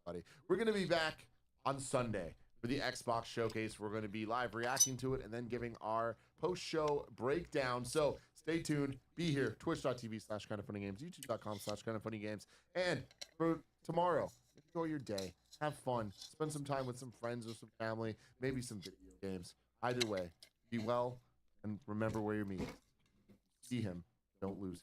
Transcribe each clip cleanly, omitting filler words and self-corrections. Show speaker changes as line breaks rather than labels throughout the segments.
everybody. We're going to be back on Sunday for the Xbox Showcase. We're going to be live reacting to it and then giving our post-show breakdown. So stay tuned. Be here. Twitch.tv/KindofFunnyGames. YouTube.com/KindofFunnyGames. And for tomorrow, enjoy your day. Have fun. Spend some time with some friends or some family. Maybe some video games. Either way, be well and remember where you're meeting. See him. Don't lose him.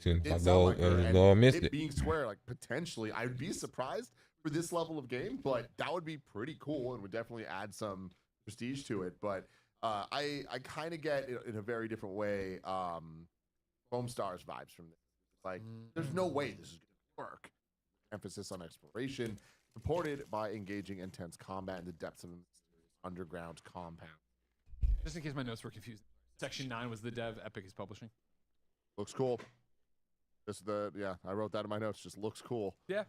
Seems like
Lord
missed
it
it.
being square, like potentially, I'd be surprised for this level of game, but that would be pretty cool and would definitely add some prestige to it. But I kind of get in a very different way Foam Stars vibes from this. It's like there's no way this is gonna work. Emphasis on exploration, supported by engaging intense combat in the depths of a mysterious underground compound.
Just in case my notes were confused. Section 9 was the dev Epic is publishing.
Looks cool. This I wrote that in my notes. Just looks cool.
Yeah.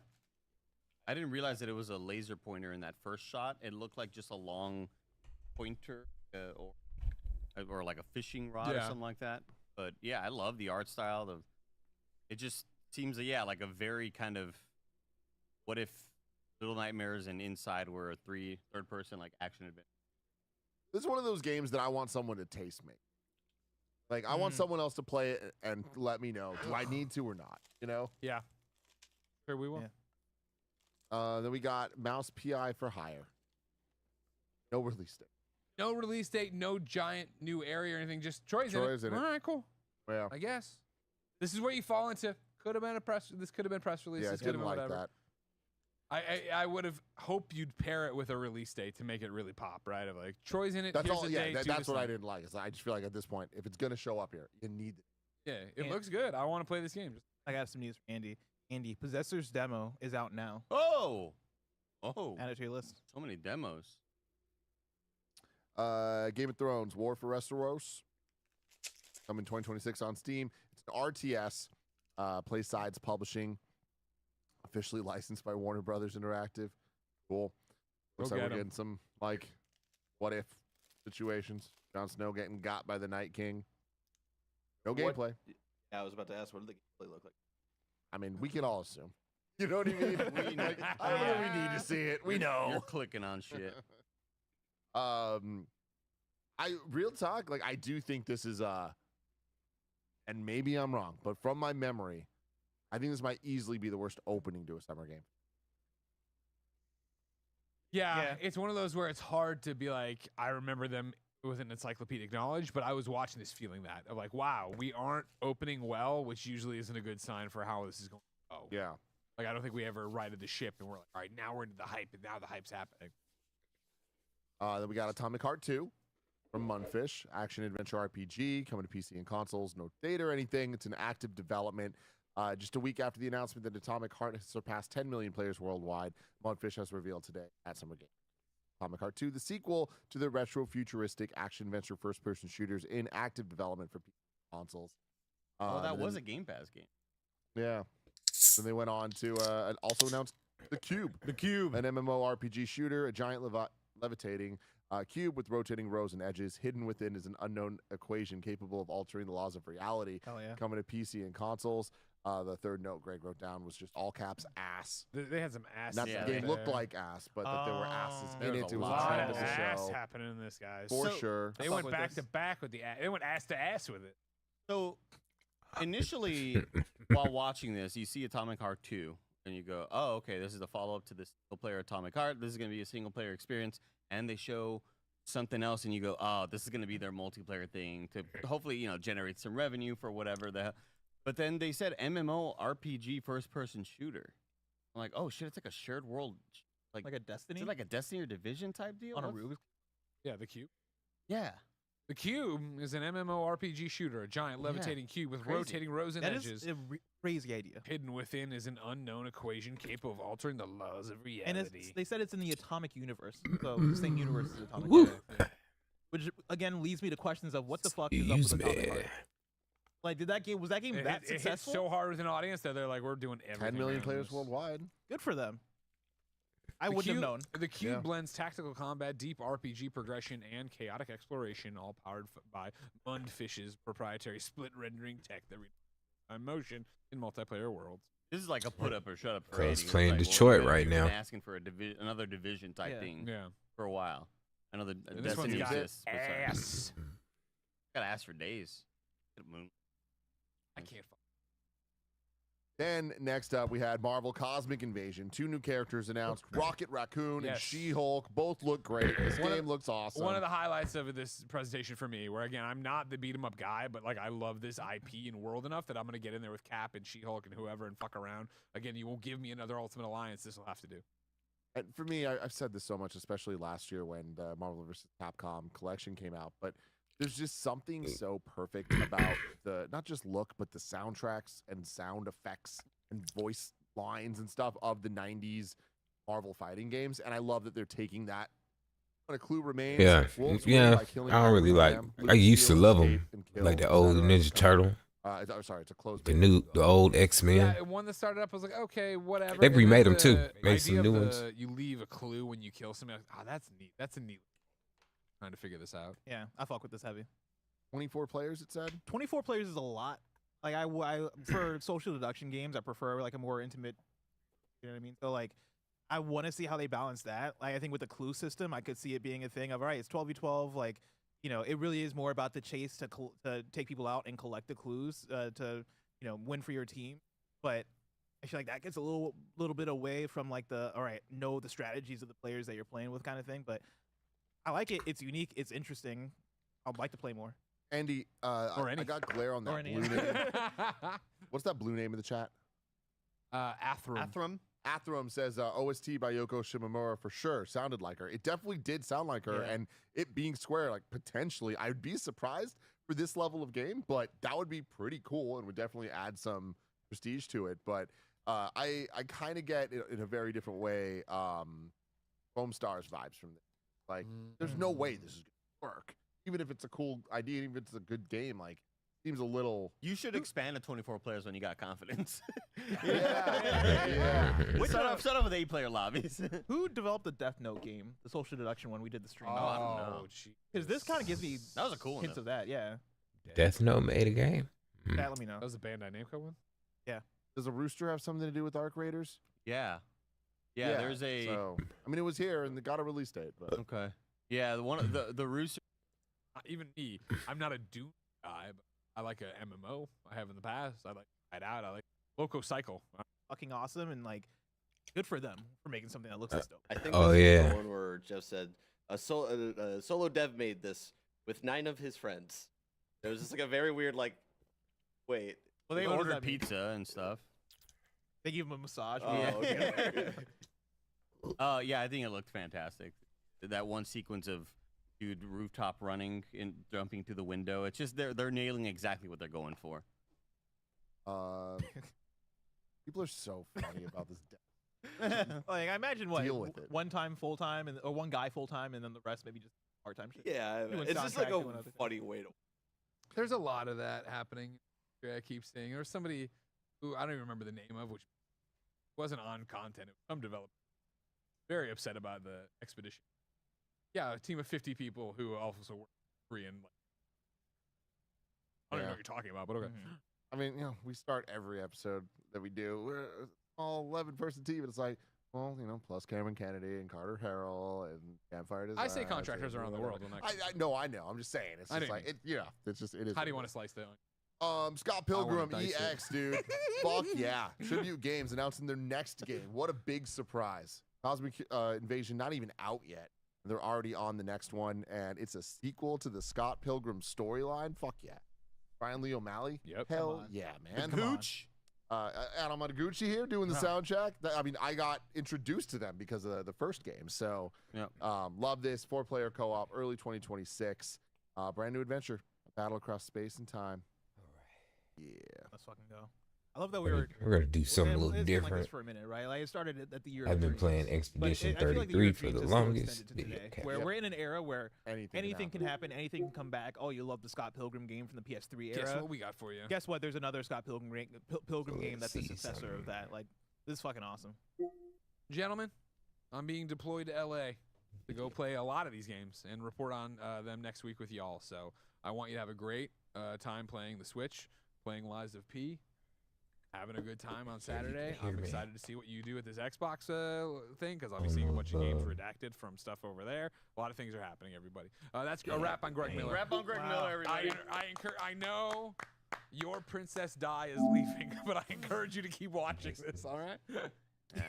I didn't realize that it was a laser pointer in that first shot. It looked like just a long pointer or like a fishing rod or something like that. But yeah, I love the art style. It just seems like a very kind of what if Little Nightmares and Inside were a third person like action adventure.
This is one of those games that I want someone to taste me. Like, I want someone else to play it and let me know. Do I need to or not? You know?
Yeah. Sure, we will.
Yeah. Then we got Mouse PI for hire. No release date.
No release date, no giant new area or anything. Just Troy's in it. All right, cool.
Yeah.
I guess. This is where you fall into. Could have been a press. This could have been press release.
Yeah,
this
didn't
could have been
like
whatever.
that.
I would have hoped you'd pair it with a release date to make it really pop, right? Of like Troy's in it.
That's
here's
all.
the
Yeah,
date, do
that's
this
what I
thing.
didn't like. Is I just feel like at this point, if it's gonna show up here, you need it.
Yeah, it looks good. I want to play this game.
I got some news for Andy. Andy, Possessor's demo is out now.
Oh,
Add it to your list.
so many demos.
Game of Thrones: War for Westeros, coming 2026 on Steam. It's an RTS. PlaySides Publishing, officially licensed by Warner Brothers Interactive. Cool. Looks like we're getting some like what if situations. Jon Snow getting got by the Night King. No gameplay.
Yeah, I was about to ask, what did the gameplay look like?
I mean, we can all assume. You know what I mean? I don't know. We need to see it. We know.
You're clicking on shit.
Real talk. Like, I do think this is and maybe I'm wrong, but from my memory, I think this might easily be the worst opening to a summer game.
Yeah, it's one of those where it's hard to be like, I remember them with an encyclopedic knowledge, but I was watching this feeling that of like, wow, we aren't opening well, which usually isn't a good sign for how this is going to go.
Yeah.
Like, I don't think we ever righted the ship and we're like, all right, now we're into the hype, and now the hype's happening.
Then we got Atomic Heart 2 from Munfish, action adventure RPG coming to PC and consoles. No date or anything. It's in active development. Just a week after the announcement that Atomic Heart has surpassed 10 million players worldwide, Munfish has revealed today at Summer Game. Atomic Heart 2, the sequel to the retro-futuristic action-adventure first-person shooters in active development for PC and consoles.
Oh, that was a Game Pass game.
Yeah. Then they went on to also announce The Cube.
The Cube.
An MMORPG shooter, a giant levitating cube with rotating rows and edges. Hidden within is an unknown equation capable of altering the laws of reality.
Hell yeah.
Coming to PC and consoles. The third note Greg wrote down was just all caps ass.
They had some ass.
Not that the game looked like ass, but that there were asses in it. It was a trend of the
ass
show.
happening in this, guys.
For sure.
They went back to back with the ass. They went ass to ass with it.
So initially, while watching this, you see Atomic Heart 2, and you go, oh, okay, this is the follow-up to the single-player Atomic Heart. This is going to be a single-player experience. And they show something else, and you go, oh, this is going to be their multiplayer thing to hopefully, generate some revenue for whatever the hell. But then they said MMORPG first-person shooter. I'm like, oh, shit, it's like a shared world.
Like a Destiny?
Is it like a Destiny or Division type deal?
On a roof?
Yeah, the Cube.
Yeah.
The Cube is an MMORPG shooter, a giant levitating cube with rotating rows and edges.
That is a crazy idea.
Hidden within is an unknown equation capable of altering the laws of reality.
And they said it's in the Atomic Universe. So the same universe as Atomic. Which, again, leads me to questions of what the fuck is up with Atomic Heart? Like, was that game that
It hit
successful?
so hard with an audience that they're like, we're doing everything.
10 million
around
players
this.
worldwide.
Good for them. I
The
wouldn't have
cube-
known.
The cube
Yeah.
blends tactical combat, deep RPG progression, and chaotic exploration, all powered by Mundfish's proprietary split rendering tech that motion in multiplayer worlds.
This is like a put up or shut up. for
Cuz
rating.
playing
It's like,
Detroit
we've
right
been
now.
Asking for another division type
Yeah.
thing
Yeah.
for a while. Another
And this one's
Destiny
got
exists. but sorry.
ass.
Gotta ask for days. Moon.
I can't.
Then next up, we had Marvel Cosmic Invasion. 2 new characters announced: Rocket Raccoon and
Yes.
She-Hulk. Both look great. This
One of-
game looks awesome.
One of the highlights of this presentation for me, where again, I'm not the beat 'em up guy, but like I love this IP and world enough that I'm gonna get in there with Cap and She-Hulk and whoever and fuck around. Again, you won't give me another Ultimate Alliance. This will have to do.
And for me, I've said this so much, especially last year when the Marvel vs. Capcom collection came out, but there's just something so perfect about the not just look, but the soundtracks and sound effects and voice lines and stuff of the 90s Marvel fighting games. And I love that they're taking that. When a clue remains,
Yeah,
Wolves
yeah,
win by killing
I don't really
every
like-
ram,
I used to
steal,
love 'em,
escape, and kill,
Like the old
etc.
Ninja Turtle,
I'm sorry, it's a closed
the
beta.
old X-Men.
Yeah, and one that started up I was like, okay, whatever.
They
And then
remade 'em too.
the
Made some
idea
new
of
ones.
You leave a clue when you kill somebody. Like, oh, that's neat. That's a neat. Trying to figure this out.
Yeah, I fuck with this heavy.
24 players, it said.
24 players is a lot. Like I for social deduction games, I prefer like a more intimate. You know what I mean? So like, I want to see how they balance that. Like I think with the clue system, I could see it being a thing of all right, it's 12v12. Like it really is more about the chase to take people out and collect the clues to win for your team. But I feel like that gets a little bit away from like the all right, know the strategies of the players that you're playing with kind of thing. But I like it. It's unique. It's interesting. I'd like to play more.
Andy,
Or
I
any.
got glare on that
Or any.
blue name. What's that blue name in the chat?
Athram.
Athram.
Athram says OST by Yoko Shimomura for sure. Sounded like her. It definitely did sound like her.
Yeah.
And it being Square, like potentially, I'd be surprised for this level of game, but that would be pretty cool and would definitely add some prestige to it. But I kind of get in a very different way Foam Stars vibes from this. Like, there's no way this is gonna work. Even if it's a cool idea, even if it's a good game, like seems a little.
You should expand to 24 players when you got confidence.
Yeah.
Start off with 8-player lobbies.
Who developed the Death Note game, the social deduction one we did the stream?
I don't know.
Because this kind of gives me
That was a cool one,
hints
though.
of that. Yeah,
Death Note made a game.
that let me know.
That was a Bandai Namco one.
Does a rooster have something to do with Arc Raiders?
Yeah. Yeah, there's a.
So, I mean, it was here and they got a release date, but
Okay. Yeah, the rooster.
Even me, I'm not a Doom guy, but I like a MMO. I have in the past. I like Night Out. I like Loco Cycle.
Fucking awesome and like good for them for making something that looks this dope.
I think
Oh,
this is
yeah.
the one where Jeff said a solo dev made this with 9 of his friends. It was just like a very weird wait.
Well, they
What does
ordered
that mean?
pizza and stuff.
They give him a massage.
Oh,
yeah.
okay.
Yeah, I think it looked fantastic. That one sequence of dude rooftop running and jumping through the window. It's just they're nailing exactly what they're going for.
people are so funny about this.
Like I imagine what
Deal with it.
one time full time or one guy full time and then the rest maybe just part time shit.
Yeah,
Doing
it's just like
soundtrack,
a
doing other things.
funny way to.
There's a lot of that happening. I keep seeing. There was somebody who I don't even remember the name of, which wasn't on content. It was some developer. Very upset about the expedition. Yeah, a team of 50 people who also work free and like. I don't even know what you're talking about, but okay.
Mhm.
I mean, we start every episode that we do. We're a small 11-person team, and it's like, well, plus Cameron Kennedy and Carter Harrell and Campfire Design.
I say contractors around the world. When that comes
I know. I'm just saying. It's
I
just
know
like
you
it. It's just it is.
How do you want to slice that?
Scott Pilgrim
dice it.
EX, dude. Fuck yeah. Tribute Games announcing their next game. What a big surprise. Cosmic Invasion not even out yet. They're already on the next one, and it's a sequel to the Scott Pilgrim storyline. Fuck yeah. Brian Lee O'Malley.
Yep.
Hell
Come on.
yeah, man.
Come on.
Gooch. Adam Gucci here doing the soundtrack. I mean, I got introduced to them because of the first game. So,
Yep.
love this 4-player co-op, early 2026. Brand new adventure, a battle across space and time. Yeah.
Let's fucking go. I love that we were.
We're gonna do something a little
it's been like this
different.
for a minute, right? Like it started at the year.
I've been
of
playing
Dreams,
Expedition
I feel like the
33
year of
for
Dreams
the
is still
longest
extended to
video
today,
capture.
where we're in an era where
Anything,
anything can happen, anything can come back. Oh, you love the Scott Pilgrim game from the PS3 era.
Guess what we got for you?
Guess what? There's another Scott Pilgrim
So
game
let's
that's the
see
successor of
something.
that. Like this is fucking awesome.
Gentlemen, I'm being deployed to LA to go play a lot of these games and report on them next week with y'all. So I want you to have a great time playing the Switch, playing Lies of P, having a good time on
So you can
Saturday.
hear
I'm
me.
excited to see what you do with this Xbox thing because I'll be seeing a bunch of games redacted from stuff over there. A lot of things are happening, everybody. That's a wrap on Greg Miller.
Wrap on Greg
Wow.
Miller, everybody.
I know your Princess Di is leaving, but I encourage you to keep watching this, all right?
Yeah.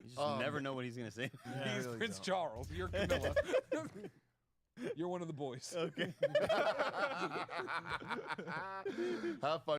You just never know what he's gonna say.
He's Prince Charles. You're Camilla. You're one of the boys.
Okay.
Have fun.